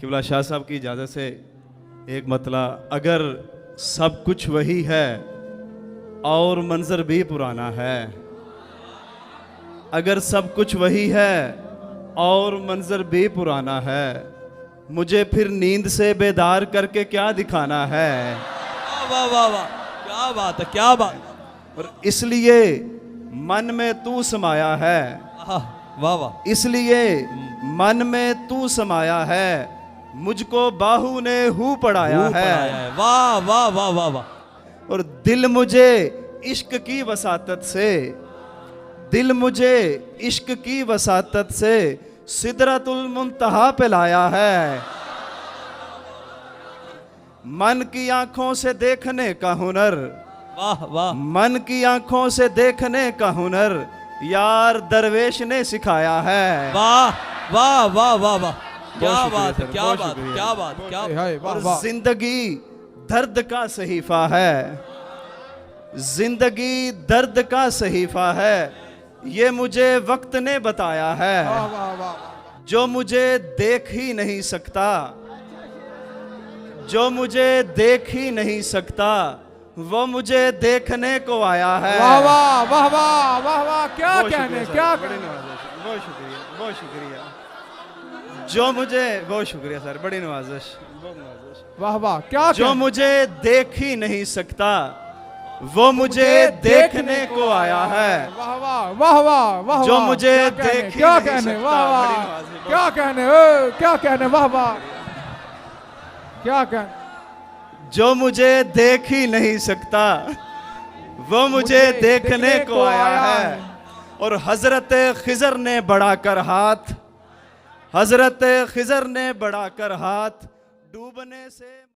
किबला शाह साहब की इजाज़त से एक मतला, अगर सब कुछ वही है और मंजर भी पुराना है, अगर सब कुछ वही है और मंजर भी पुराना है, मुझे फिर नींद से बेदार करके क्या दिखाना है। वाह वाह वाह, क्या बात है, क्या बात। और इसलिए मन में तू समाया है, वाह वाह, इसलिए मन में तू समाया है, मुझको बाहू ने हू पढ़ाया है। वाह वाह वाह वाह वाह। और दिल मुझे इश्क की वसातत से, दिल मुझे इश्क की वसातत से सिदरतुल मुंतहा पे लाया है। मन की आंखों से देखने का हुनर, वाह वाह, मन की आंखों से देखने का हुनर यार दरवेश ने सिखाया है। वाह वाह वाह वाह वाह, क्या बात है, क्या बहुत बात, शुक्रिया। क्या बात, क्या। और जिंदगी दर्द का सहीफा है, जिंदगी दर्द का सहीफा है, ये मुझे वक्त ने बताया है। जो मुझे देख ही नहीं सकता, जो मुझे देख ही नहीं सकता, वो मुझे देखने को आया है। वाह वाह वाह वाह वाह वाह, क्या कहने, क्या बड़ी नवाजिश, बहुत शुक्रिया, बहुत शुक्रिया। जो मुझे, बहुत शुक्रिया सर, बड़ी नवाजिश, बहुत नवाजिश। वाह वाह, क्या जो मुझे देख ही नहीं सकता, वो मुझे देखने को आया है। वाह वाह वाह वाह वाह, जो मुझे देख ही क्या नहीं कहने, सकता, वाह बड़ी वाह, नवाजिश, क्या कहने, क्या कहने, वाह वाह, क्या कहने। जो मुझे देख ही नहीं सकता, वो मुझे देखने को आया है। और हजरत खिजर ने बढ़ाकर हाथ, हजरत खिजर ने बढ़ाकर हाथ, डूबने से